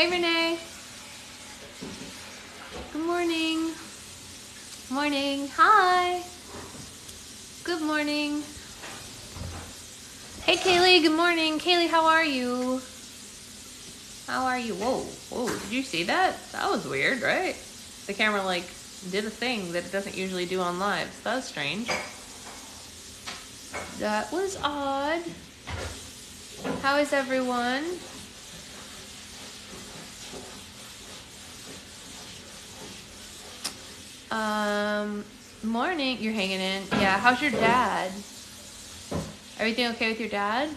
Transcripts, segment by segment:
Hey, Renee. Good morning. Morning. Hi. Good morning. Hey, Kaylee. Good morning. Kaylee, how are you? How are you? Whoa. Whoa. Did you see that? That was weird, right? The camera, like, did a thing that it doesn't usually do on live. So that was strange. That was odd. How is everyone? Morning. You're hanging in. Yeah, how's your dad? Everything okay with your dad?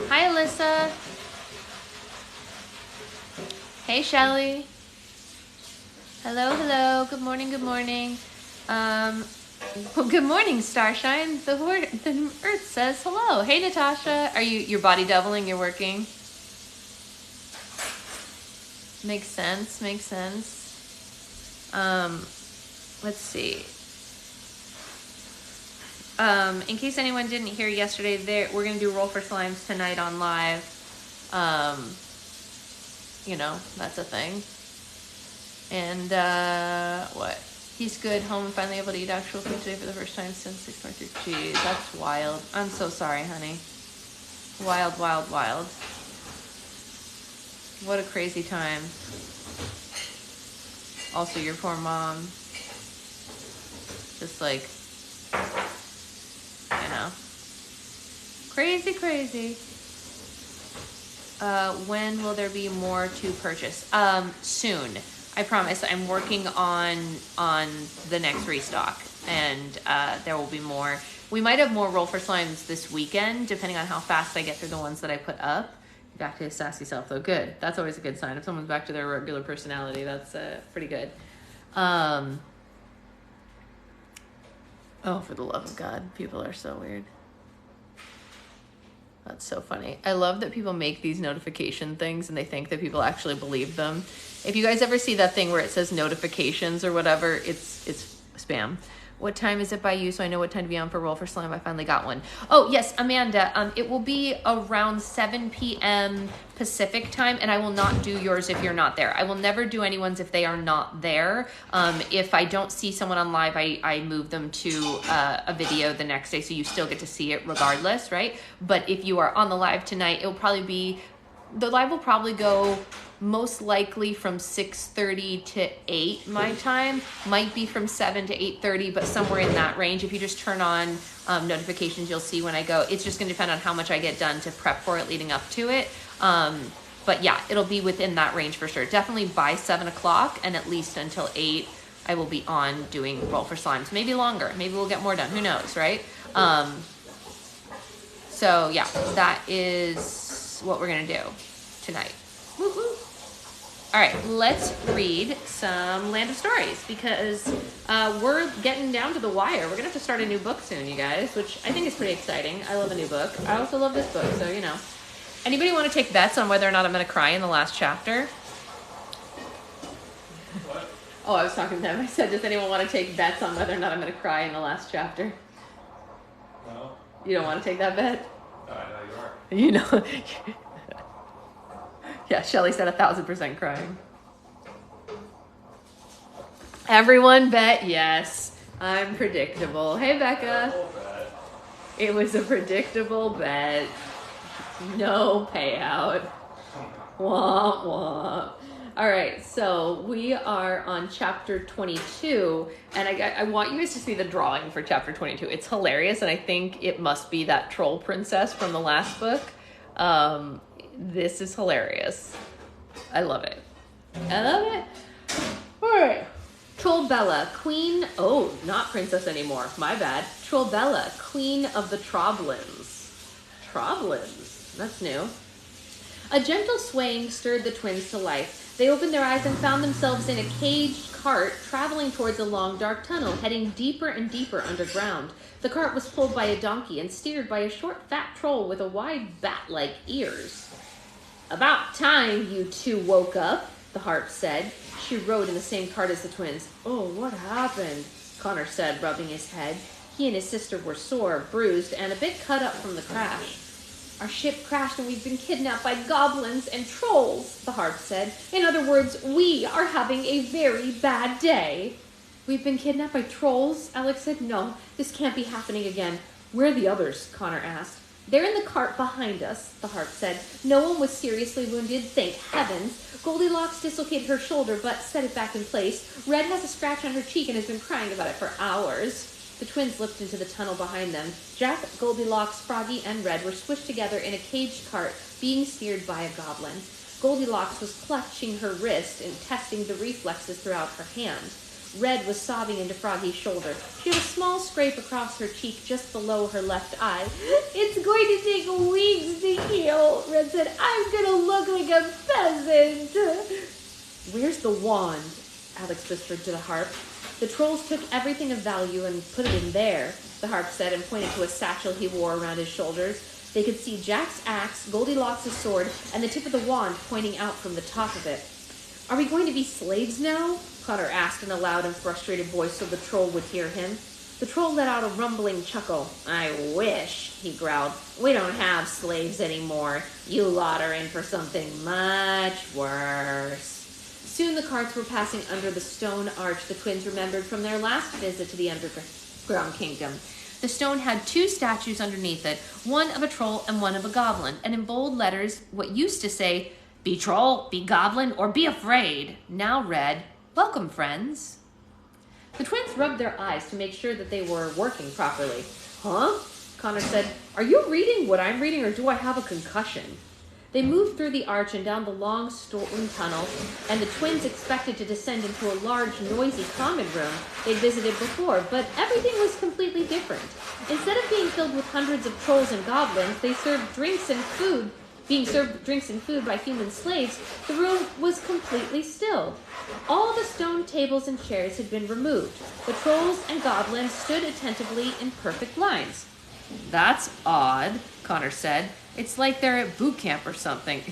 Hi, Alyssa. Hey, Shelly. Hello, hello. Good morning, good morning. Well, good morning, Starshine. The Earth says hello. Hey, Natasha. Are you're body doubling? You're working? Makes sense, makes sense. Let's see. In case anyone didn't hear yesterday, we're going to do Roll for Slimes tonight on live. You know, that's a thing. And, what? He's good, home, and finally able to eat actual food today for the first time since 6.3. Jeez, that's wild. I'm so sorry, honey. Wild, wild, wild. What a crazy time. Also, your poor mom. Just like, you know. Crazy, crazy. When will there be more to purchase? Soon. I promise. I'm working on the next restock, and there will be more. We might have more Roll for Slimes this weekend, depending on how fast I get through the ones that I put up. Back to his sassy self, though. Good. That's always a good sign. If someone's back to their regular personality, that's pretty good. Oh, for the love of God. People are so weird. That's so funny. I love that people make these notification things and they think that people actually believe them. If you guys ever see that thing where it says notifications or whatever, it's spam. What time is it by you so I know what time to be on for Roll for Slime? I finally got one. Oh, yes, Amanda. It will be around 7 p.m. Pacific time, and I will not do yours if you're not there. I will never do anyone's if they are not there. If I don't see someone on live, I move them to a video the next day, so you still get to see it regardless, right? But if you are on the live tonight, the live will probably go most likely from 6:30 to 8 my time. Might be from 7 to 8:30, but somewhere in that range. If you just turn on notifications, you'll see when I go. It's just going to depend on how much I get done to prep for it leading up to it. But yeah, it'll be within that range for sure. Definitely by 7 o'clock and at least until 8, I will be on doing Roll for Slimes. Maybe longer. Maybe we'll get more done. Who knows, right? So yeah, that is what we're going to do tonight. Woo-hoo. All right, let's read some Land of Stories because we're getting down to the wire. We're going to have to start a new book soon, you guys, which I think is pretty exciting. I love a new book. I also love this book, so, you know. Anybody want to take bets on whether or not I'm going to cry in the last chapter? What? Oh, I was talking to them. I said, does anyone want to take bets on whether or not I'm going to cry in the last chapter? No. You don't want to take that bet? No, I know you are. You know. Yeah, Shelly said 1,000% crying. Everyone bet yes. I'm predictable. Hey, Becca. It was a predictable bet. No payout. Womp womp. All right, so we are on chapter 22, and I want you guys to see the drawing for chapter 22. It's hilarious, and I think it must be that troll princess from the last book. This is hilarious. I love it. I love it. All right. Trollbella, queen... Oh, not princess anymore. My bad. Trollbella, queen of the Troblins. Troblins. That's new. A gentle swaying stirred the twins to life. They opened their eyes and found themselves in a caged cart traveling towards a long, dark tunnel, heading deeper and deeper underground. The cart was pulled by a donkey and steered by a short, fat troll with a wide bat-like ears. About time you two woke up, the harp said. She rode in the same cart as the twins. Oh, what happened? Connor said, rubbing his head. He and his sister were sore, bruised, and a bit cut up from the crash. Our ship crashed and we've been kidnapped by goblins and trolls, the harp said. In other words, we are having a very bad day. We've been kidnapped by trolls? Alex said. No, this can't be happening again. Where are the others? Connor asked. They're in the cart behind us, the harp said. No one was seriously wounded, thank heavens. Goldilocks dislocated her shoulder but set it back in place. Red has a scratch on her cheek and has been crying about it for hours. The twins looked into the tunnel behind them. Jack, Goldilocks, Froggy, and Red were squished together in a caged cart, being steered by a goblin. Goldilocks was clutching her wrist and testing the reflexes throughout her hand. Red was sobbing into Froggy's shoulder. She had a small scrape across her cheek just below her left eye. It's going to take weeks to heal, Red said. I'm going to look like a peasant. Where's the wand? Alex whispered to the harp. The trolls took everything of value and put it in there, the harp said, and pointed to a satchel he wore around his shoulders. They could see Jack's axe, Goldilocks' sword, and the tip of the wand pointing out from the top of it. Are we going to be slaves now? Connor asked in a loud and frustrated voice so the troll would hear him. The troll let out a rumbling chuckle. I wish, he growled. We don't have slaves anymore. You lot are in for something much worse. Soon the carts were passing under the stone arch the twins remembered from their last visit to the underground kingdom. The stone had two statues underneath it, one of a troll and one of a goblin, and in bold letters what used to say, be troll, be goblin, or be afraid, now read, welcome friends. The twins rubbed their eyes to make sure that they were working properly. Huh? Connor said, are you reading what I'm reading or do I have a concussion? They moved through the arch and down the long stone tunnel, and the twins expected to descend into a large, noisy common room they'd visited before, but everything was completely different. Instead of being filled with hundreds of trolls and goblins, they served drinks and food. Being served drinks and food by human slaves, the room was completely still. All the stone tables and chairs had been removed. The trolls and goblins stood attentively in perfect lines. That's odd, Connor said. It's like they're at boot camp or something.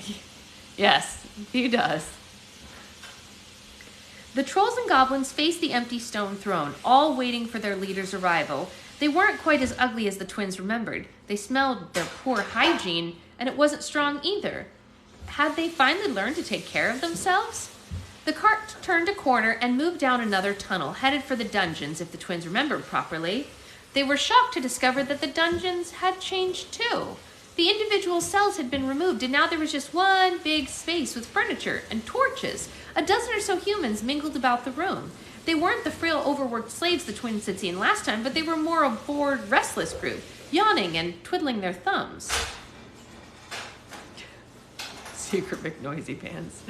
Yes, he does. The trolls and goblins faced the empty stone throne, all waiting for their leader's arrival. They weren't quite as ugly as the twins remembered. They smelled their poor hygiene, and it wasn't strong either. Had they finally learned to take care of themselves? The cart turned a corner and moved down another tunnel, headed for the dungeons, if the twins remembered properly. They were shocked to discover that the dungeons had changed too. The individual cells had been removed, and now there was just one big space with furniture and torches. A dozen or so humans mingled about the room. They weren't the frail, overworked slaves the twins had seen last time, but they were more a bored, restless group, yawning and twiddling their thumbs. Secret McNoisy Pants.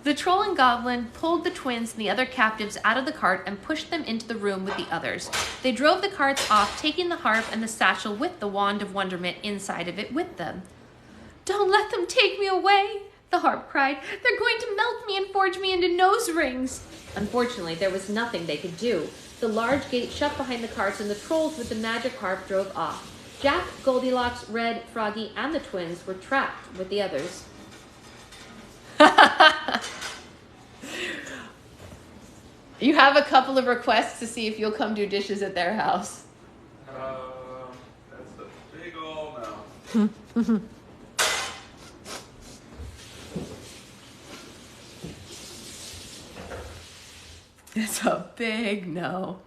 The troll and goblin pulled the twins and the other captives out of the cart and pushed them into the room with the others. They drove the carts off, taking the harp and the satchel with the wand of wonderment inside of it with them. Don't let them take me away, the harp cried. They're going to melt me and forge me into nose rings. Unfortunately, there was nothing they could do. The large gate shut behind the carts and the trolls with the magic harp drove off. Jack, Goldilocks, Red, Froggy, and the twins were trapped with the others. You have a couple of requests to see if you'll come do dishes at their house. That's a big old no. It's a big no.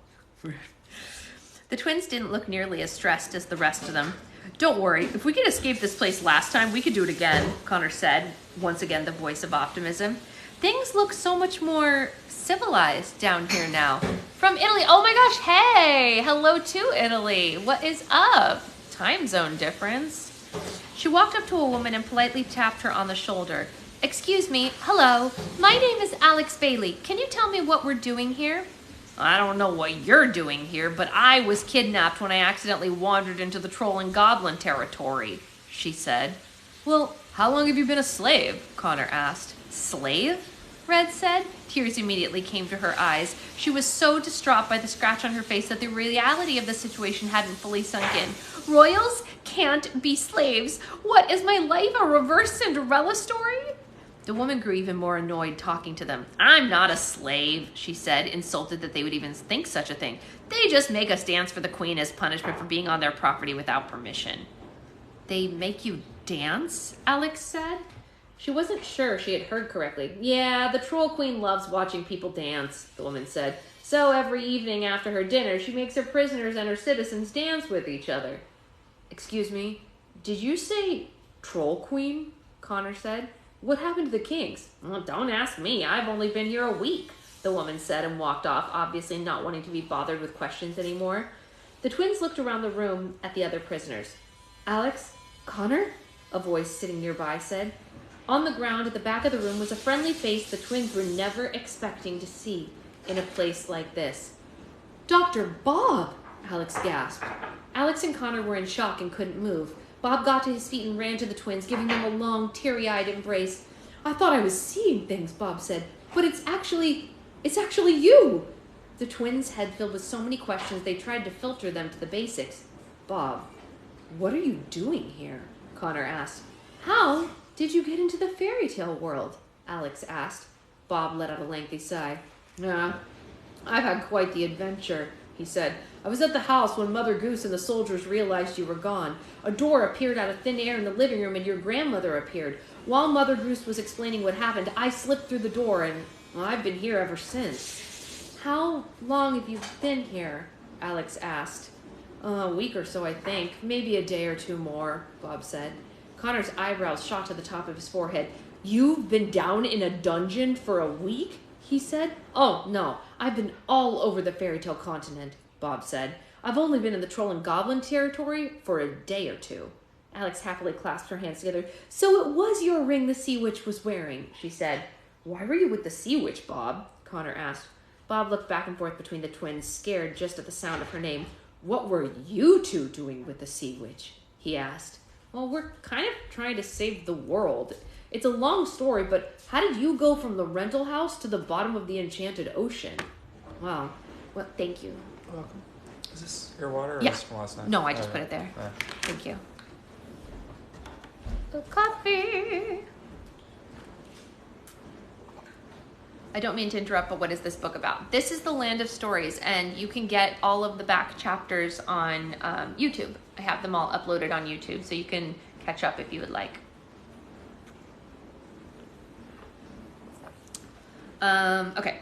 The twins didn't look nearly as stressed as the rest of them. Don't worry, if we could escape this place last time, we could do it again, Connor said, once again the voice of optimism. Things look so much more civilized down here now. From Italy, oh my gosh, hey, hello to Italy. What is up? Time zone difference. She walked up to a woman and politely tapped her on the shoulder. Excuse me, hello, my name is Alex Bailey. Can you tell me what we're doing here? I don't know what you're doing here, but I was kidnapped when I accidentally wandered into the troll and goblin territory, she said. Well, how long have you been a slave? Connor asked. Slave? Red said. Tears immediately came to her eyes. She was so distraught by the scratch on her face that the reality of the situation hadn't fully sunk in. Royals can't be slaves. What, is my life a reverse Cinderella story? The woman grew even more annoyed talking to them. I'm not a slave, she said, insulted that they would even think such a thing. They just make us dance for the queen as punishment for being on their property without permission. They make you dance? Alex said. She wasn't sure she had heard correctly. Yeah, the troll queen loves watching people dance, the woman said. So every evening after her dinner, she makes her prisoners and her citizens dance with each other. Excuse me, did you say troll queen? Connor said. What happened to the kings? Well, don't ask me. I've only been here a week, the woman said and walked off, obviously not wanting to be bothered with questions anymore. The twins looked around the room at the other prisoners. Alex? Connor? A voice sitting nearby said. On the ground at the back of the room was a friendly face the twins were never expecting to see in a place like this. Dr. Bob! Alex gasped. Alex and Connor were in shock and couldn't move. Bob got to his feet and ran to the twins, giving them a long, teary-eyed embrace. I thought I was seeing things, Bob said, but it's actually you! The twins' head filled with so many questions they tried to filter them to the basics. Bob, what are you doing here? Connor asked. How did you get into the fairy tale world? Alex asked. Bob let out a lengthy sigh. I've had quite the adventure, he said. I was at the house when Mother Goose and the soldiers realized you were gone. A door appeared out of thin air in the living room and your grandmother appeared. While Mother Goose was explaining what happened, I slipped through the door and I've been here ever since. How long have you been here? Alex asked. A week or so, I think. Maybe a day or two more, Bob said. Connor's eyebrows shot to the top of his forehead. You've been down in a dungeon for a week? He said. Oh, no. I've been all over the fairy tale continent, Bob said. I've only been in the troll and goblin territory for a day or two. Alex happily clasped her hands together. So it was your ring the sea witch was wearing, she said. Why were you with the sea witch, Bob? Connor asked. Bob looked back and forth between the twins, scared just at the sound of her name. What were you two doing with the sea witch? He asked. Well, we're kind of trying to save the world. It's a long story, but how did you go from the rental house to the bottom of the enchanted ocean? Wow. Well, thank you. You're welcome. Is this your water or Yeah. is this from last night? No, I just put it there. Yeah. Thank you. The coffee. I don't mean to interrupt, but what is this book about? This is The Land of Stories, and you can get all of the back chapters on YouTube. I have them all uploaded on YouTube, so you can catch up if you would like. Okay.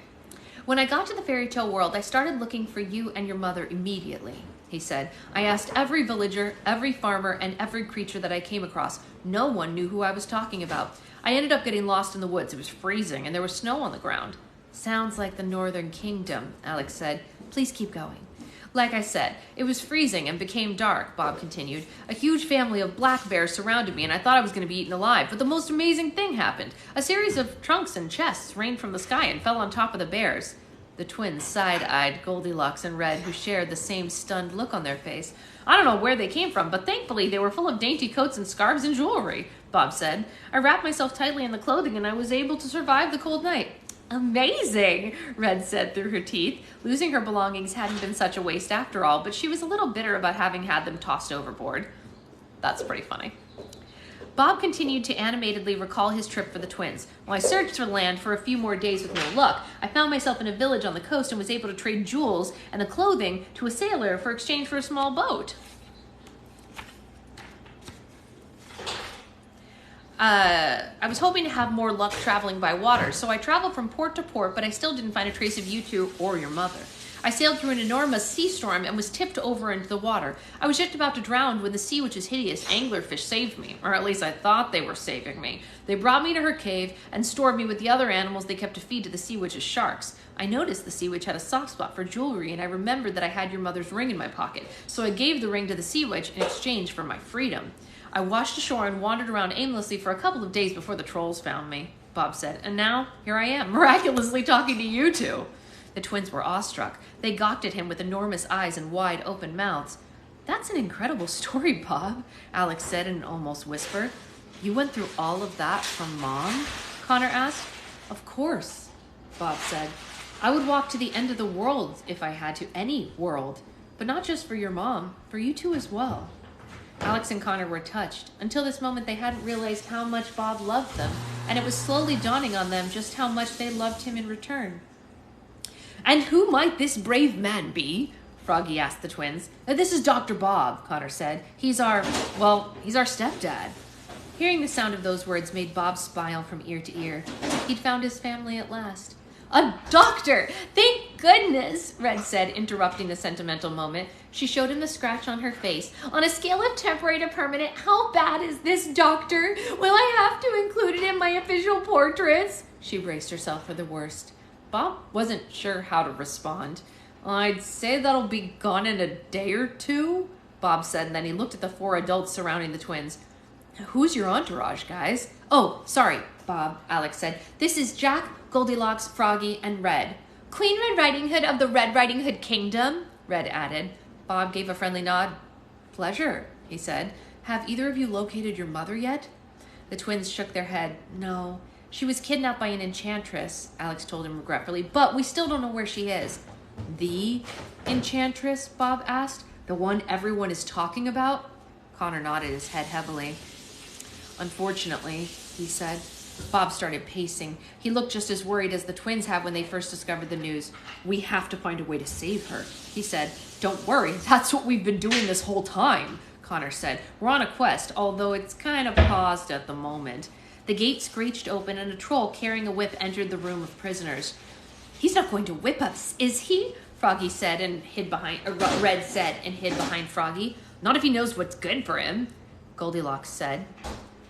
When I got to the fairy tale world, I started looking for you and your mother immediately, he said. I asked every villager, every farmer, and every creature that I came across. No one knew who I was talking about. I ended up getting lost in the woods. It was freezing, and there was snow on the ground. Sounds like the Northern Kingdom, Alex said. Please keep going. Like I said, it was freezing and became dark, Bob continued. A huge family of black bears surrounded me, and I thought I was going to be eaten alive. But the most amazing thing happened. A series of trunks and chests rained from the sky and fell on top of the bears. The twins side-eyed Goldilocks and Red, who shared the same stunned look on their face. I don't know where they came from, but thankfully they were full of dainty coats and scarves and jewelry, Bob said. I wrapped myself tightly in the clothing, and I was able to survive the cold night. Amazing, Red said through her teeth. Losing her belongings hadn't been such a waste after all, but she was a little bitter about having had them tossed overboard. That's pretty funny. Bob continued to animatedly recall his trip for the twins. While I searched for land for a few more days with no luck, I found myself in a village on the coast and was able to trade jewels and the clothing to a sailor for exchange for a small boat. I was hoping to have more luck traveling by water, so I traveled from port to port, but I still didn't find a trace of you two or your mother. I sailed through an enormous sea storm and was tipped over into the water. I was just about to drown when the sea witch's hideous anglerfish saved me, or at least I thought they were saving me. They brought me to her cave and stored me with the other animals they kept to feed to the sea witch's sharks. I noticed the sea witch had a soft spot for jewelry, and I remembered that I had your mother's ring in my pocket, so I gave the ring to the sea witch in exchange for my freedom. I washed ashore and wandered around aimlessly for a couple of days before the trolls found me, Bob said. And now, here I am, miraculously talking to you two. The twins were awestruck. They gawked at him with enormous eyes and wide open mouths. That's an incredible story, Bob, Alex said in an almost whisper. You went through all of that from Mom? Connor asked. Of course, Bob said. I would walk to the end of the world if I had to, any world. But not just for your mom, for you two as well. Alex and Connor were touched. Until this moment, they hadn't realized how much Bob loved them and it was slowly dawning on them just how much they loved him in return. "And who might this brave man be?" Froggy asked the twins. "This is Dr. Bob," Connor said. He's our stepdad." Hearing the sound of those words made Bob smile from ear to ear. He'd found his family at last. "A doctor! Thank goodness," Red said, interrupting the sentimental moment. She showed him the scratch on her face. "On a scale of temporary to permanent, how bad is this, doctor? Will I have to include it in my official portraits?" She braced herself for the worst. Bob wasn't sure how to respond. "I'd say that'll be gone in a day or two," Bob said, and then he looked at the 4 adults surrounding the twins. "Who's your entourage, guys?" "Oh, sorry, Bob," Alex said. "This is Jack, Goldilocks, Froggy, and Red." "Queen Red Riding Hood of the Red Riding Hood Kingdom," Red added. Bob gave a friendly nod. "Pleasure," he said. "Have either of you located your mother yet?" The twins shook their head. "No. She was kidnapped by an enchantress," Alex told him regretfully, "but we still don't know where she is." "The enchantress?" Bob asked. "The one everyone is talking about?" Connor nodded his head heavily. "Unfortunately," he said. Bob started pacing. He looked just as worried as the twins had when they first discovered the news. "We have to find a way to save her," he said. "Don't worry, that's what we've been doing this whole time," Connor said. "We're on a quest, although it's kind of paused at the moment." The gate screeched open and a troll carrying a whip entered the room of prisoners. "He's not going to whip us, is he?" Froggy said and hid behind, Red said and hid behind Froggy. "Not if he knows what's good for him," Goldilocks said.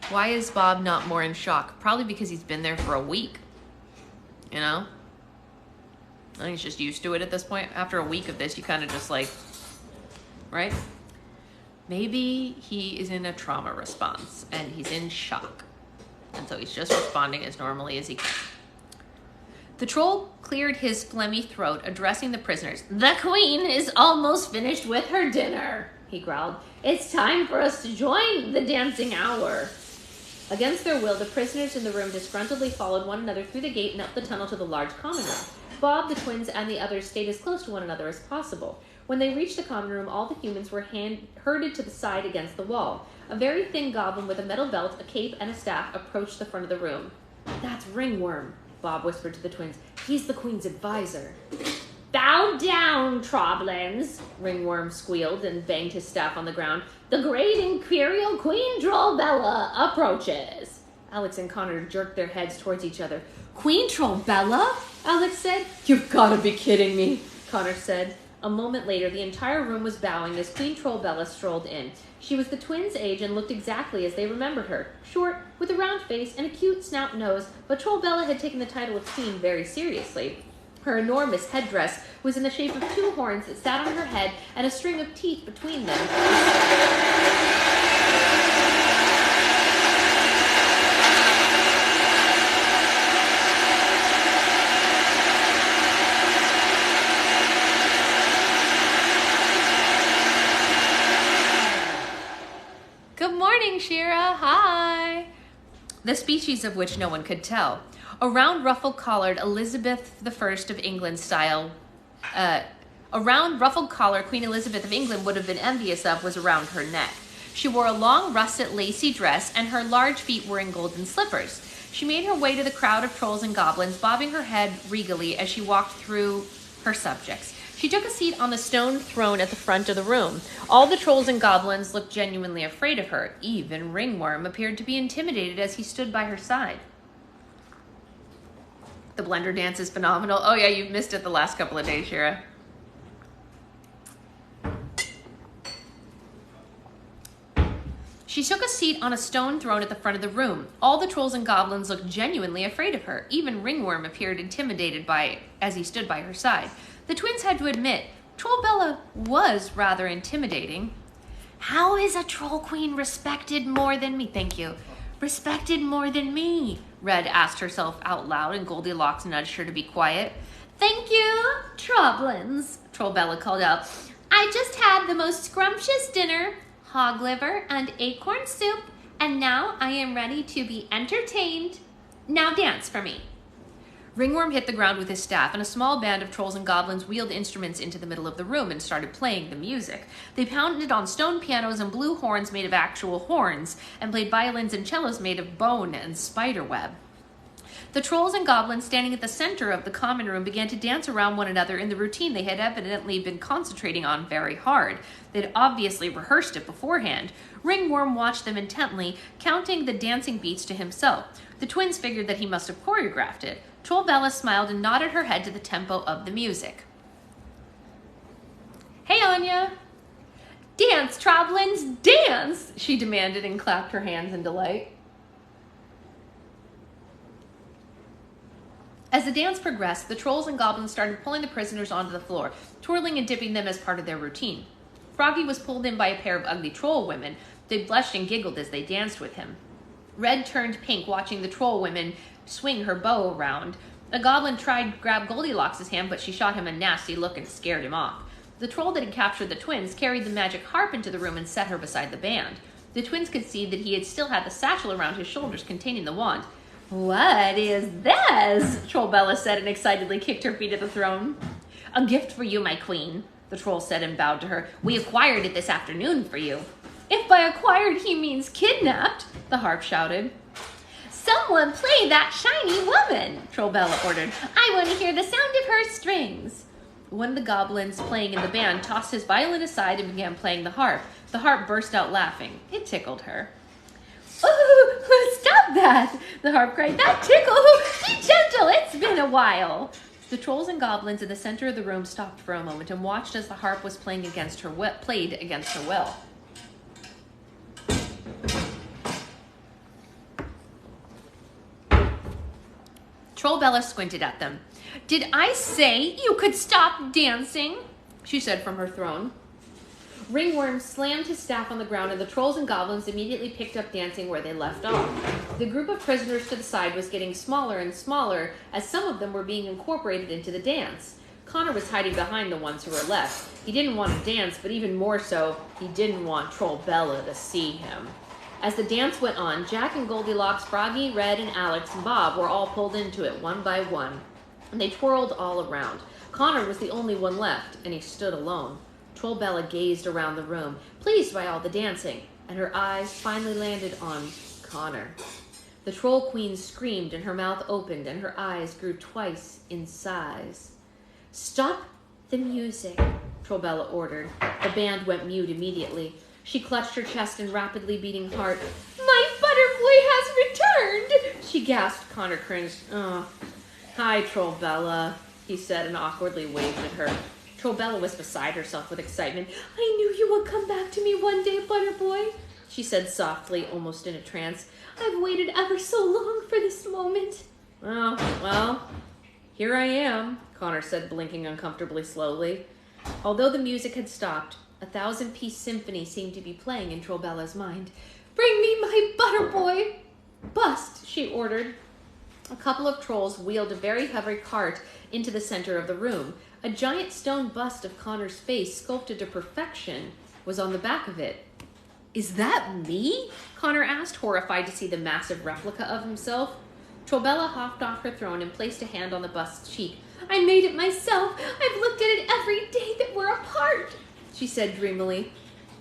Why is Bob not more in shock? Probably because he's been there for a week. You know? I think he's just used to it at this point. After a week of this, you kind of just like, right? Maybe he is in a trauma response and he's in shock. And so he's just responding as normally as he can. The troll cleared his phlegmy throat, addressing the prisoners. "The queen is almost finished with her dinner," he growled. "It's time for us to join the dancing hour." Against their will, the prisoners in the room disgruntledly followed one another through the gate and up the tunnel to the large common room. Bob, the twins, and the others stayed as close to one another as possible. When they reached the common room, all the humans were herded to the side against the wall. A very thin goblin with a metal belt, a cape, and a staff approached the front of the room. "That's Ringworm," Bob whispered to the twins. "He's the queen's advisor." "Bow down, Troblins," Ringworm squealed and banged his staff on the ground. "The great Imperial Queen Trollbella approaches." Alex and Connor jerked their heads towards each other. "Queen Trollbella?" Alex said. "You've got to be kidding me," Connor said. A moment later, the entire room was bowing as Queen Trollbella strolled in. She was the twins' age and looked exactly as they remembered her. Short, with a round face and a cute snout nose, but Trollbella had taken the title of queen very seriously. Her enormous headdress was in the shape of 2 horns that sat on her head and a string of teeth between them. Good morning, Shira. Hi. The species of which no one could tell. A round ruffled collared Elizabeth I of England style, a round ruffled collar Queen Elizabeth of England would have been envious of was around her neck. She wore a long russet lacy dress and her large feet were in golden slippers. She made her way to the crowd of trolls and goblins, bobbing her head regally as she walked through her subjects. She took a seat on the stone throne at the front of the room. All the trolls and goblins looked genuinely afraid of her. Even Ringworm appeared to be intimidated as he stood by her side. The blender dance is phenomenal. Oh yeah, you've missed it the last couple of days, Shira. She took a seat on a stone throne at the front of the room. All the trolls and goblins looked genuinely afraid of her. Even Ringworm appeared intimidated as he stood by her side. The twins had to admit, Trollbella was rather intimidating. "How is a troll queen respected more than me?" Thank you. "Respected more than me?" Red asked herself out loud, and Goldilocks nudged her to be quiet. "Thank you, Troblins," Trollbella called out. "I just had the most scrumptious dinner, hog liver and acorn soup, and now I am ready to be entertained. Now dance for me." Ringworm hit the ground with his staff, and a small band of trolls and goblins wheeled instruments into the middle of the room and started playing the music. They pounded on stone pianos and blew horns made of actual horns, and played violins and cellos made of bone and spider web. The trolls and goblins standing at the center of the common room began to dance around one another in the routine they had evidently been concentrating on very hard. They'd obviously rehearsed it beforehand. Ringworm watched them intently, counting the dancing beats to himself. The twins figured that he must have choreographed it. Trollbella smiled and nodded her head to the tempo of the music. "Hey, Anya!" "Dance, Troblins, dance!" she demanded and clapped her hands in delight. As the dance progressed, the trolls and goblins started pulling the prisoners onto the floor, twirling and dipping them as part of their routine. Froggy was pulled in by a pair of ugly troll women. They blushed and giggled as they danced with him. Red turned pink watching the troll women swing her bow around. A goblin tried to grab Goldilocks' hand, but she shot him a nasty look and scared him off. The troll that had captured the twins carried the magic harp into the room and set her beside the band. The twins could see that he still had the satchel around his shoulders containing the wand. "What is this?" Trollbella said and excitedly kicked her feet at the throne. "A gift for you, my queen," the troll said and bowed to her. "We acquired it this afternoon for you." "If by acquired he means kidnapped," the harp shouted. "Someone play that shiny woman," Trollbella ordered. "I want to hear the sound of her strings." One of the goblins playing in the band tossed his violin aside and began playing the harp. The harp burst out laughing. It tickled her. "Oh, stop that!" the harp cried. "That tickle! Be gentle, it's been a while." The trolls and goblins in the center of the room stopped for a moment and watched as the harp was played against her will. Trollbella squinted at them. "Did I say you could stop dancing?" she said from her throne. Ringworm slammed his staff on the ground, and the trolls and goblins immediately picked up dancing where they left off. The group of prisoners to the side was getting smaller and smaller as some of them were being incorporated into the dance. Connor was hiding behind the ones who were left. He didn't want to dance, but even more so, he didn't want Trollbella to see him. As the dance went on, Jack and Goldilocks, Froggy, Red, and Alex and Bob were all pulled into it one by one, and they twirled all around. Connor was the only one left, and he stood alone. Trollbella gazed around the room, pleased by all the dancing, and her eyes finally landed on Connor. The Troll Queen screamed, and her mouth opened, and her eyes grew twice in size. "Stop the music," Trollbella ordered. The band went mute immediately. She clutched her chest and rapidly beating heart. "My butterboy has returned!" she gasped. Connor cringed. "Oh, hi, Trollbella," he said and awkwardly waved at her. Trollbella was beside herself with excitement. "I knew you would come back to me one day, Butterboy," she said softly, almost in a trance. "I've waited ever so long for this moment." "Oh, well, here I am," Connor said, blinking uncomfortably slowly. Although the music had stopped, a 1,000-piece symphony seemed to be playing in Trollbella's mind. "Bring me my Butterboy!" "Bust," she ordered. A couple of trolls wheeled a very heavy cart into the center of the room. A giant stone bust of Connor's face, sculpted to perfection, was on the back of it. "Is that me?" Connor asked, horrified to see the massive replica of himself. Trollbella hopped off her throne and placed a hand on the bust's cheek. "I made it myself. I've looked at it every day that we're apart," she said dreamily.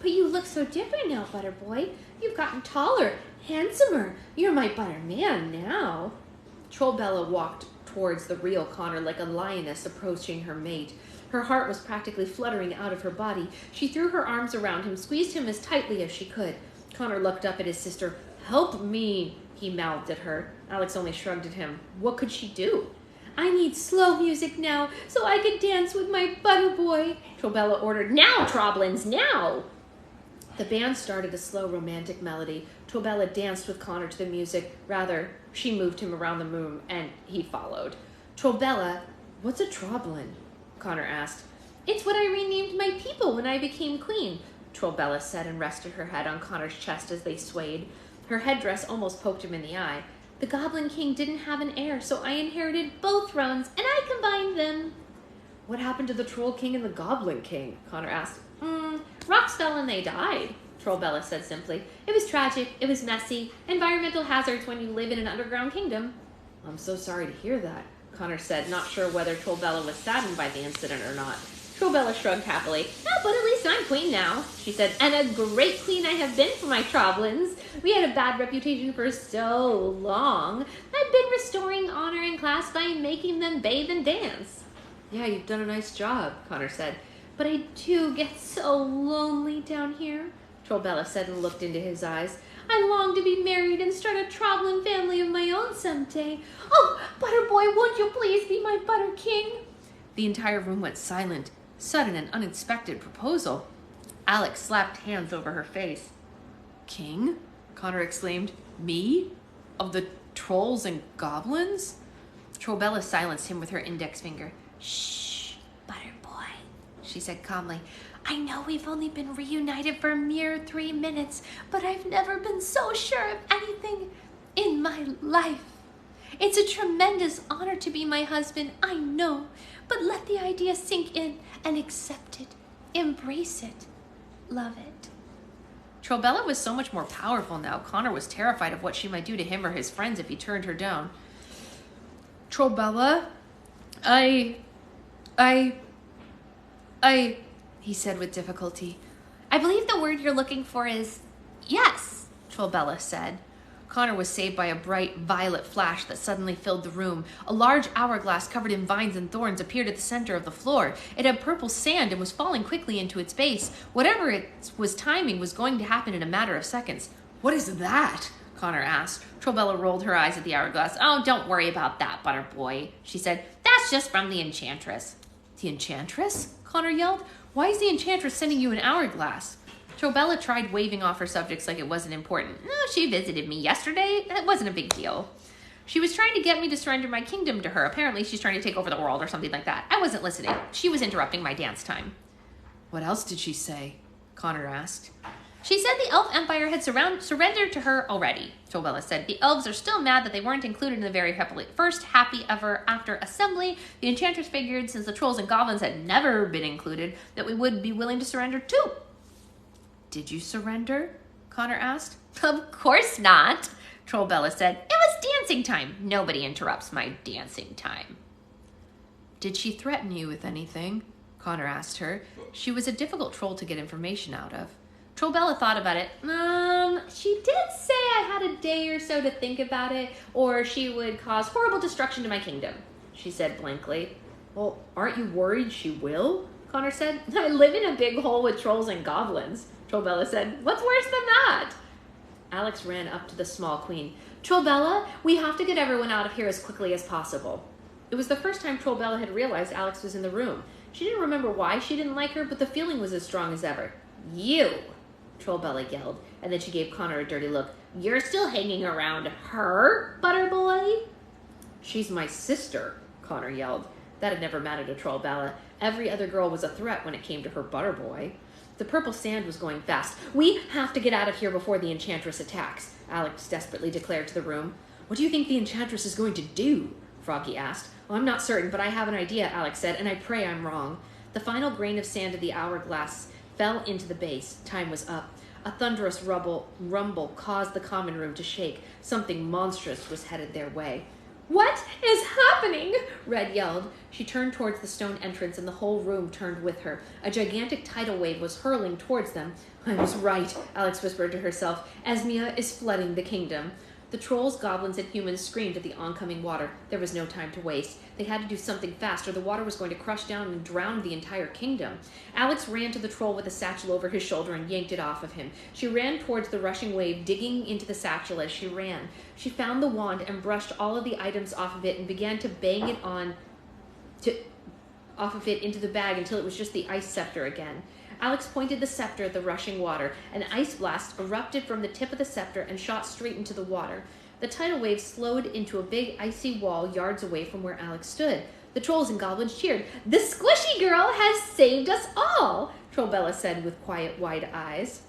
"But you look so different now, Butterboy. You've gotten taller, handsomer. You're my Butterman now." Trollbella walked towards the real Connor like a lioness approaching her mate. Her heart was practically fluttering out of her body. She threw her arms around him, squeezed him as tightly as she could. Connor looked up at his sister. "Help me," he mouthed at her. Alex only shrugged at him. What could she do? "I need slow music now, so I can dance with my Butterboy," Trollbella ordered. "Now, Troblins, now!" The band started a slow romantic melody. Trollbella danced with Connor to the music. Rather, she moved him around the room, and he followed. "Trollbella, what's a Troblin?" Connor asked. "It's what I renamed my people when I became queen," Trollbella said and rested her head on Connor's chest as they swayed. Her headdress almost poked him in the eye. "The Goblin King didn't have an heir, so I inherited both thrones, and I combined them." "What happened to the Troll King and the Goblin King?" Connor asked. Rocks fell and they died," Trollbella said simply. "It was tragic. It was messy. Environmental hazards when you live in an underground kingdom." "I'm so sorry to hear that," Connor said, not sure whether Trollbella was saddened by the incident or not. Trollbella shrugged happily. Oh, but at least I'm queen now, she said, and a great queen I have been for my Troblins. We had a bad reputation for so long. I've been restoring honor in class by making them bathe and dance. Yeah, you've done a nice job, Connor said. But I do get so lonely down here, Trollbella said and looked into his eyes. I long to be married and start a Troblin family of my own someday. Oh, Butterboy, won't you please be my Butter King? The entire room went silent. Sudden and unexpected proposal. Alex slapped hands over her face. King? Connor exclaimed. Me? Of the trolls and goblins? Trollbella silenced him with her index finger. Shh, Butterboy, she said calmly. I know we've only been reunited for a mere 3 minutes, but I've never been so sure of anything in my life. It's a tremendous honor to be my husband, I know, but let the idea sink in and accept it. Embrace it. Love it. Trollbella was so much more powerful now. Connor was terrified of what she might do to him or his friends if he turned her down. Trollbella, he said with difficulty. I believe the word you're looking for is yes, Trollbella said. Connor was saved by a bright violet flash that suddenly filled the room. A large hourglass covered in vines and thorns appeared at the center of the floor. It had purple sand and was falling quickly into its base. Whatever it was timing was going to happen in a matter of seconds. What is that? Connor asked. Trollbella rolled her eyes at the hourglass. Oh, don't worry about that, Butterboy, she said. That's just from the Enchantress. The Enchantress? Connor yelled. Why is the Enchantress sending you an hourglass? Trollbella tried waving off her subjects like it wasn't important. No, she visited me yesterday. That wasn't a big deal. She was trying to get me to surrender my kingdom to her. Apparently, she's trying to take over the world or something like that. I wasn't listening. She was interrupting my dance time. What else did she say? Connor asked. She said the Elf Empire had surrendered to her already, Trollbella said. The elves are still mad that they weren't included in the very first happy ever after assembly. The Enchantress figured, since the trolls and goblins had never been included, that we would be willing to surrender too. Did you surrender? Connor asked. Of course not, Trollbella said. It was dancing time. Nobody interrupts my dancing time. Did she threaten you with anything? Connor asked her. She was a difficult troll to get information out of. Trollbella thought about it. She did say I had a day or so to think about it, or she would cause horrible destruction to my kingdom, she said blankly. Well, aren't you worried she will? Connor said. I live in a big hole with trolls and goblins, Trollbella said. What's worse than that? Alex ran up to the small queen. Trollbella, we have to get everyone out of here as quickly as possible. It was the first time Trollbella had realized Alex was in the room. She didn't remember why she didn't like her, but the feeling was as strong as ever. You, Trollbella yelled, and then she gave Connor a dirty look. You're still hanging around her, Butterboy? She's my sister, Connor yelled. That had never mattered to Trollbella. Every other girl was a threat when it came to her Butterboy. The purple sand was going fast. We have to get out of here before the Enchantress attacks, Alex desperately declared to the room. What do you think the Enchantress is going to do? Froggy asked. Well, I'm not certain, but I have an idea, Alex said, and I pray I'm wrong. The final grain of sand of the hourglass fell into the base. Time was up. A thunderous rumble caused the common room to shake. Something monstrous was headed their way. What is happening? Red yelled. She turned towards the stone entrance, and the whole room turned with her. A gigantic tidal wave was hurling towards them. I was right, Alex whispered to herself. Esmia is flooding the kingdom. The trolls, goblins, and humans screamed at the oncoming water. There was no time to waste. They had to do something fast, or the water was going to crush down and drown the entire kingdom. Alex ran to the troll with a satchel over his shoulder and yanked it off of him. She ran towards the rushing wave, digging into the satchel as she ran. She found the wand and brushed all of the items off of it and began to bang it off of it into the bag until it was just the ice scepter again. Alex pointed the scepter at the rushing water. An ice blast erupted from the tip of the scepter and shot straight into the water. The tidal wave slowed into a big icy wall yards away from where Alex stood. The trolls and goblins cheered. The squishy girl has saved us all, Trollbella said with quiet, wide eyes.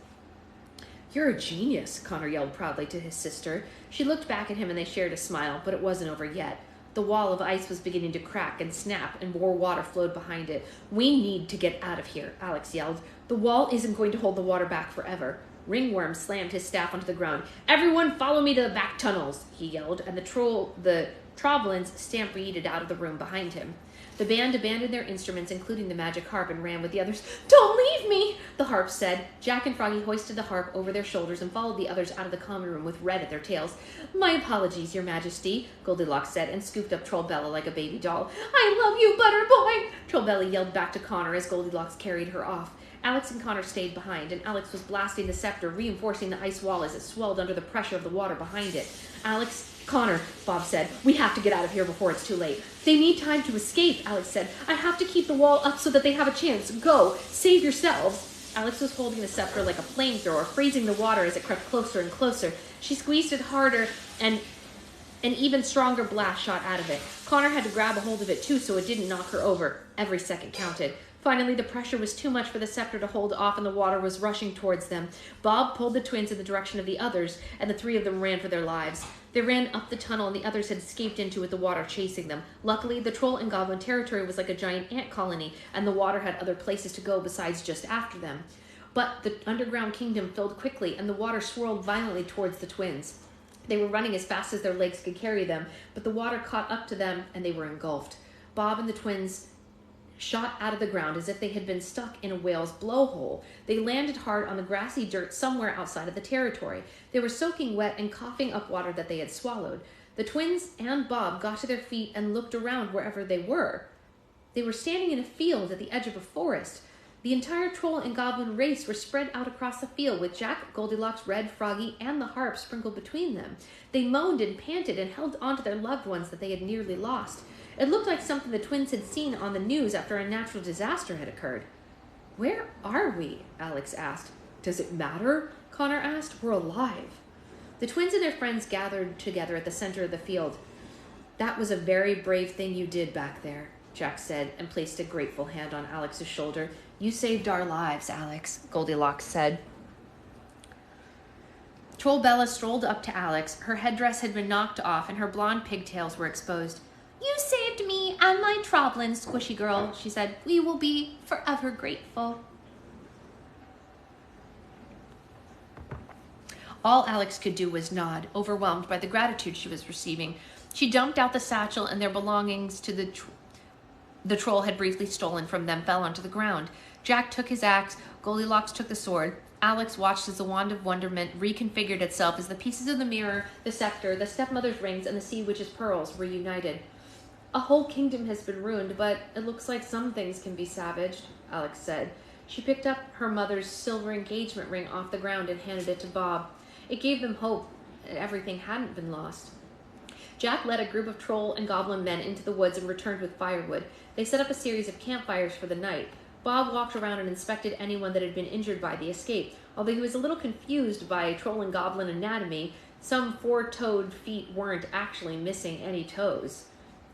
You're a genius, Connor yelled proudly to his sister. She looked back at him and they shared a smile, but it wasn't over yet. The wall of ice was beginning to crack and snap, and more water flowed behind it. We need to get out of here, Alex yelled. The wall isn't going to hold the water back forever. Ringworm slammed his staff onto the ground. Everyone follow me to the back tunnels, he yelled, and the Troblins stampeded out of the room behind him. The band abandoned their instruments, including the magic harp, and ran with the others. "Don't leave me," the harp said. Jack and Froggy hoisted the harp over their shoulders and followed the others out of the common room with Red at their tails. "My apologies, Your Majesty," Goldilocks said, and scooped up Trollbella like a baby doll. "I love you, Butterboy," Trollbella yelled back to Connor as Goldilocks carried her off. Alex and Connor stayed behind, and Alex was blasting the scepter, reinforcing the ice wall as it swelled under the pressure of the water behind it. "Connor," Bob said, "we have to get out of here before it's too late." "They need time to escape," Alex said. "I have to keep the wall up so that they have a chance. Go, save yourselves." Alex was holding the scepter like a flamethrower, freezing the water as it crept closer and closer. She squeezed it harder, and an even stronger blast shot out of it. Connor had to grab a hold of it too so it didn't knock her over. Every second counted. Finally, the pressure was too much for the scepter to hold off, and the water was rushing towards them. Bob pulled the twins in the direction of the others, and the three of them ran for their lives. They ran up the tunnel, and the others had escaped into it, the water chasing them. Luckily, the troll and goblin territory was like a giant ant colony, and the water had other places to go besides just after them. But the underground kingdom filled quickly, and the water swirled violently towards the twins. They were running as fast as their legs could carry them, but the water caught up to them, and they were engulfed. Bob and the twins shot out of the ground as if they had been stuck in a whale's blowhole. They landed hard on the grassy dirt somewhere outside of the territory. They were soaking wet and coughing up water that they had swallowed. The twins and Bob got to their feet and looked around wherever they were. They were standing in a field at the edge of a forest. The entire troll and goblin race were spread out across the field, with Jack, Goldilocks, Red, Froggy, and the harp sprinkled between them. They moaned and panted and held on to their loved ones that they had nearly lost. It looked like something the twins had seen on the news after a natural disaster had occurred. "Where are we?" Alex asked. "Does it matter?" Connor asked. "We're alive." The twins and their friends gathered together at the center of the field. "That was a very brave thing you did back there," Jack said, and placed a grateful hand on Alex's shoulder. "You saved our lives, Alex," Goldilocks said. Trollbella strolled up to Alex. Her headdress had been knocked off, and her blonde pigtails were exposed. "You saved me and my Troblin, squishy girl," she said. "We will be forever grateful." All Alex could do was nod, overwhelmed by the gratitude she was receiving. She dumped out the satchel, and their belongings to the troll had briefly stolen from them fell onto the ground. Jack took his axe, Goldilocks took the sword. Alex watched as the wand of wonderment reconfigured itself as the pieces of the mirror, the scepter, the stepmother's rings, and the sea witch's pearls were united. "A whole kingdom has been ruined, but it looks like some things can be salvaged," Alex said. She picked up her mother's silver engagement ring off the ground and handed it to Bob. It gave them hope that everything hadn't been lost. Jack led a group of troll and goblin men into the woods and returned with firewood. They set up a series of campfires for the night. Bob walked around and inspected anyone that had been injured by the escape. Although he was a little confused by troll and goblin anatomy, some four-toed feet weren't actually missing any toes.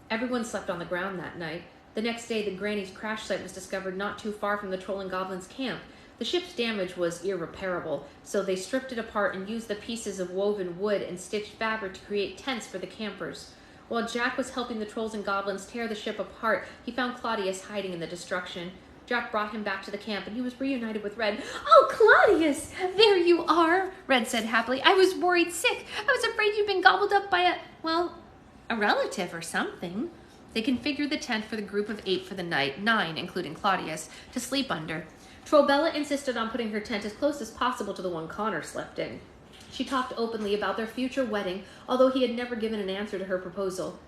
Everyone slept on the ground that night. The next day, the Granny's crash site was discovered not too far from the troll and goblin's camp. The ship's damage was irreparable, so they stripped it apart and used the pieces of woven wood and stitched fabric to create tents for the campers. While Jack was helping the trolls and goblins tear the ship apart, he found Claudius hiding in the destruction. Jack brought him back to the camp, and he was reunited with Red. "Oh, Claudius, there you are," Red said happily. "I was worried sick. I was afraid you'd been gobbled up by a relative or something." They configured the tent for the group of 8 for the night, 9, including Claudius, to sleep under. Trollbella insisted on putting her tent as close as possible to the one Connor slept in. She talked openly about their future wedding, although he had never given an answer to her proposal.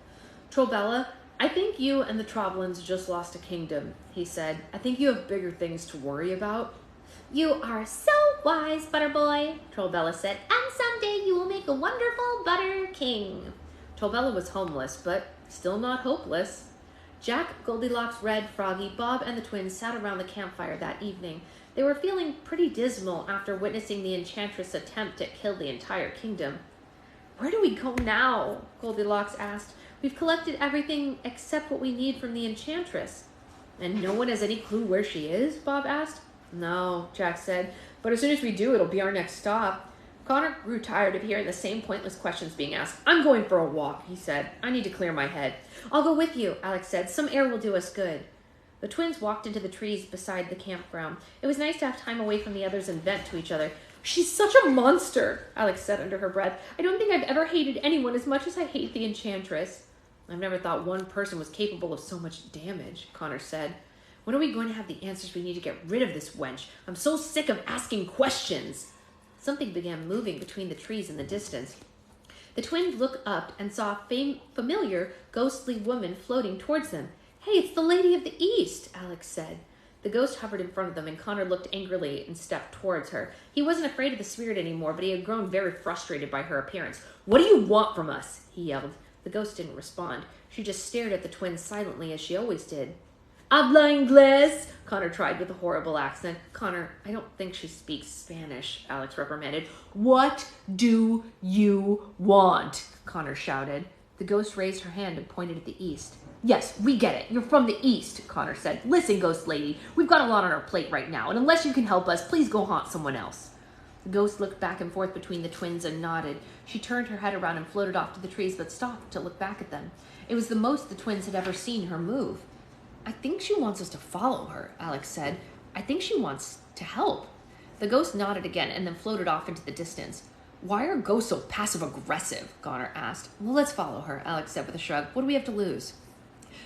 "Trollbella, I think you and the Troblins just lost a kingdom," he said. "I think you have bigger things to worry about." "You are so wise, Butterboy," Trollbella said, "and someday you will make a wonderful Butter King." Trollbella was homeless, but still not hopeless. Jack, Goldilocks, Red, Froggy, Bob, and the twins sat around the campfire that evening. They were feeling pretty dismal after witnessing the Enchantress' attempt to kill the entire kingdom. "Where do we go now?" Goldilocks asked. "We've collected everything except what we need from the Enchantress." "And no one has any clue where she is?" Bob asked. "No," Jack said, "but as soon as we do, it'll be our next stop." Connor grew tired of hearing the same pointless questions being asked. "I'm going for a walk," he said. "I need to clear my head." "I'll go with you," Alex said. "Some air will do us good." The twins walked into the trees beside the campground. It was nice to have time away from the others and vent to each other. "She's such a monster," Alex said under her breath. "I don't think I've ever hated anyone as much as I hate the Enchantress." I've never thought one person was capable of so much damage, Connor said. When are we going to have the answers we need to get rid of this wench? I'm so sick of asking questions. Something began moving between the trees in the distance. The twins looked up and saw a familiar, ghostly woman floating towards them. Hey, it's the Lady of the East, Alex said. The ghost hovered in front of them, and Connor looked angrily and stepped towards her. He wasn't afraid of the spirit anymore, but he had grown very frustrated by her appearance. What do you want from us? He yelled. The ghost didn't respond. She just stared at the twins silently, as she always did. Habla inglés, Connor tried with a horrible accent. Connor, I don't think she speaks Spanish, Alex reprimanded. What do you want? Connor shouted. The ghost raised her hand and pointed at the east. Yes, we get it. You're from the east, Connor said. Listen, ghost lady, we've got a lot on our plate right now, and unless you can help us, please go haunt someone else. The ghost looked back and forth between the twins and nodded. She turned her head around and floated off to the trees, but stopped to look back at them. It was the most the twins had ever seen her move. I think she wants us to follow her, Alex said. I think she wants to help. The ghost nodded again and then floated off into the distance. Why are ghosts so passive-aggressive? Connor asked. Well, let's follow her, Alex said with a shrug. What do we have to lose?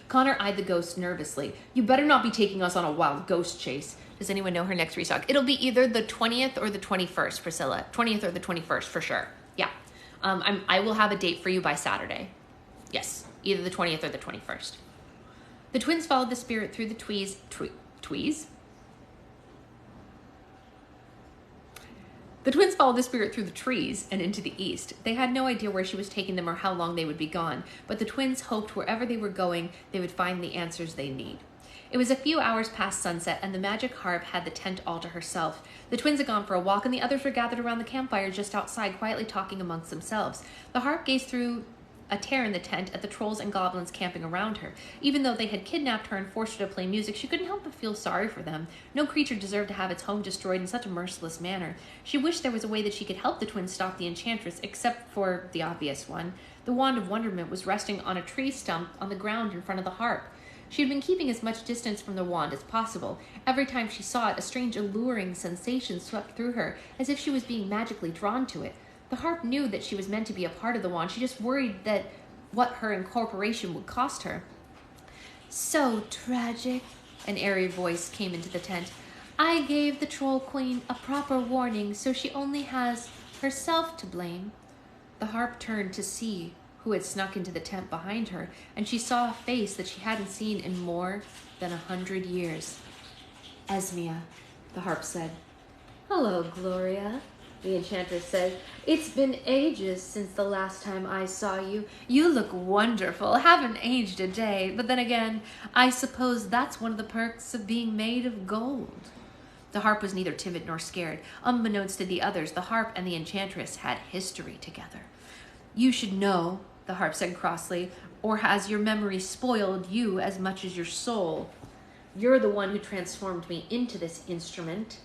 Connor eyed the ghost nervously. You better not be taking us on a wild ghost chase. Does anyone know her next restock? It'll be either the 20th or the 21st, Priscilla. 20th or the 21st, for sure. Yeah. I will have a date for you by Saturday. Yes, either the 20th or the 21st. The twins followed the spirit through the tweez? The twins followed the spirit through the trees and into the east. They had no idea where she was taking them or how long they would be gone, but the twins hoped wherever they were going, they would find the answers they need. It was a few hours past sunset, and the magic harp had the tent all to herself. The twins had gone for a walk, and the others were gathered around the campfire just outside, quietly talking amongst themselves. The harp gazed through a tear in the tent at the trolls and goblins camping around her. Even though they had kidnapped her and forced her to play music, she couldn't help but feel sorry for them. No creature deserved to have its home destroyed in such a merciless manner. She wished there was a way that she could help the twins stop the enchantress, except for the obvious one. The wand of wonderment was resting on a tree stump on the ground in front of the harp. She had been keeping as much distance from the wand as possible. Every time she saw it, a strange alluring sensation swept through her, as if she was being magically drawn to it. The harp knew that she was meant to be a part of the wand. She just worried that what her incorporation would cost her. So tragic, an airy voice came into the tent. I gave the troll queen a proper warning, so she only has herself to blame. The harp turned to see who had snuck into the tent behind her, and she saw a face that she hadn't seen in more than 100 years. Esmea, the harp said. Hello, Gloria, the enchantress said. It's been ages since the last time I saw you. You look wonderful. Haven't aged a day, but then again, I suppose that's one of the perks of being made of gold. The harp was neither timid nor scared. Unbeknownst to the others, the harp and the enchantress had history together. You should know, the harp said crossly, or has your memory spoiled you as much as your soul? You're the one who transformed me into this instrument.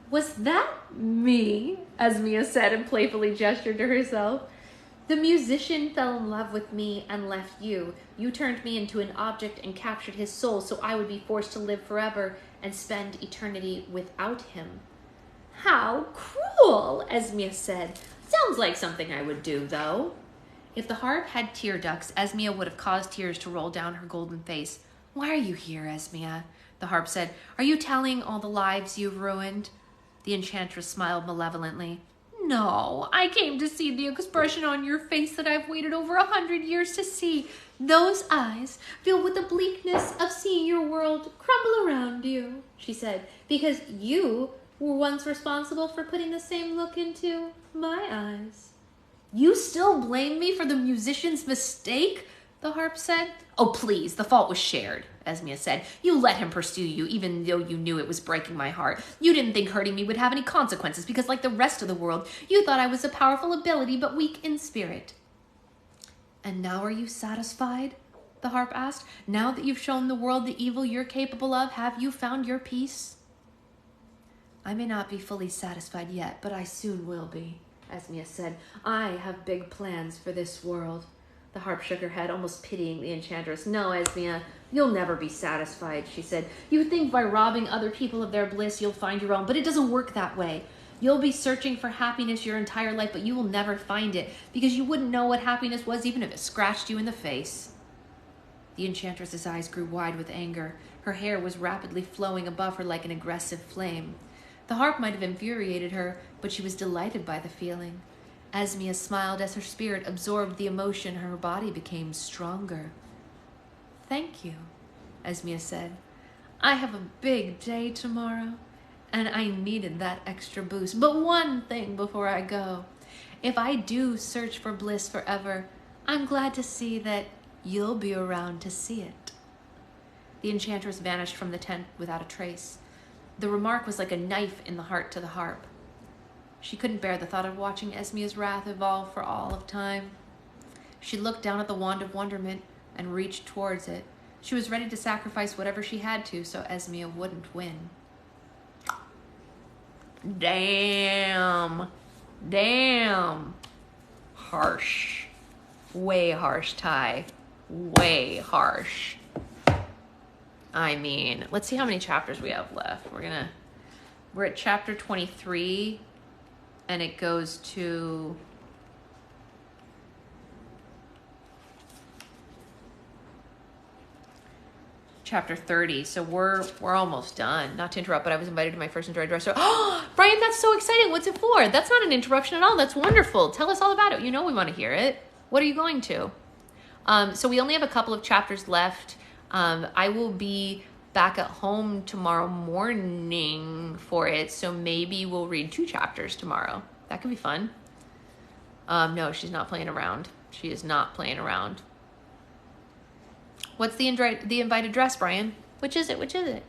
Was that me? Esmea said and playfully gestured to herself. The musician fell in love with me and left you. You turned me into an object and captured his soul, so I would be forced to live forever and spend eternity without him. How cruel, Esmea said. Sounds like something I would do, though. If the harp had tear ducts, Esmea would have caused tears to roll down her golden face. Why are you here, Esmea? The harp said. Are you telling all the lives you've ruined? The enchantress smiled malevolently. No, I came to see the expression on your face that I've waited over 100 years to see. Those eyes, filled with the bleakness of seeing your world crumble around you, she said, because you were once responsible for putting the same look into my eyes. You still blame me for the musician's mistake? The harp said. Oh, please, the fault was shared, Esmea said. You let him pursue you, even though you knew it was breaking my heart. You didn't think hurting me would have any consequences because, like the rest of the world, you thought I was a powerful ability but weak in spirit. And now are you satisfied? The harp asked. Now that you've shown the world the evil you're capable of, have you found your peace? I may not be fully satisfied yet, but I soon will be, Esmea said. I have big plans for this world. The harp shook her head, almost pitying the enchantress. No, Esmea, you'll never be satisfied, she said. You think by robbing other people of their bliss you'll find your own, but it doesn't work that way. You'll be searching for happiness your entire life, but you will never find it, because you wouldn't know what happiness was even if it scratched you in the face. The enchantress's eyes grew wide with anger. Her hair was rapidly flowing above her like an aggressive flame. The harp might have infuriated her, but she was delighted by the feeling. Esmia smiled as her spirit absorbed the emotion. Her body became stronger. "Thank you," Esmia said. "I have a big day tomorrow, and I needed that extra boost. But one thing before I go. If I do search for bliss forever, I'm glad to see that you'll be around to see it." The enchantress vanished from the tent without a trace. The remark was like a knife in the heart to the harp. She couldn't bear the thought of watching Esmia's wrath evolve for all of time. She looked down at the Wand of Wonderment and reached towards it. She was ready to sacrifice whatever she had to so Esmia wouldn't win. Damn. Harsh. Way harsh, Ty. Way harsh. I mean, let's see how many chapters we have left. We're at chapter 23, and it goes to chapter 30. So we're almost done. Not to interrupt, but I was invited to my first embroidery dress show. Oh, Brian, that's so exciting. What's it for? That's not an interruption at all. That's wonderful. Tell us all about it. You know we want to hear it. What are you going to? So we only have a couple of chapters left. I will be back at home tomorrow morning for it, so maybe we'll read 2 chapters tomorrow. That could be fun. No, she's not playing around. She is not playing around. What's the invited dress, Brian? Which is it?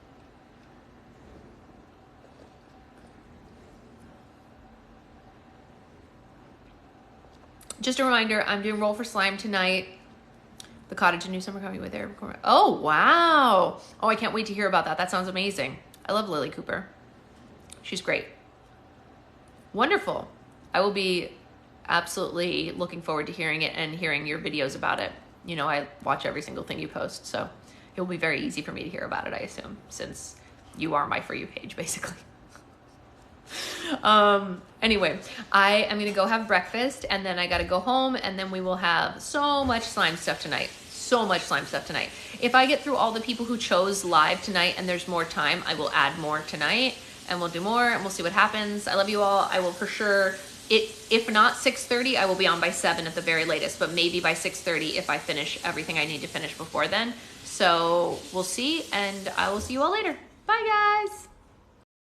Just a reminder, I'm doing Roll for Slime tonight. The Cottage and New Summer Coming with Eric. Oh, wow. Oh, I can't wait to hear about that. That sounds amazing. I love Lily Cooper. She's great. Wonderful. I will be absolutely looking forward to hearing it and hearing your videos about it. You know, I watch every single thing you post, so it will be very easy for me to hear about it, I assume, since you are my For You page, basically. Anyway, I am gonna go have breakfast, and then I gotta go home, and then we will have so much slime stuff tonight. If I get through all the people who chose live tonight and there's more time, I will add more tonight, and we'll do more, and we'll see what happens. I love you all. I will for sure, if not 6:30, I will be on by 7 at the very latest, but maybe by 6:30 if I finish everything I need to finish before then. So we'll see, and I will see you all later. Bye, guys.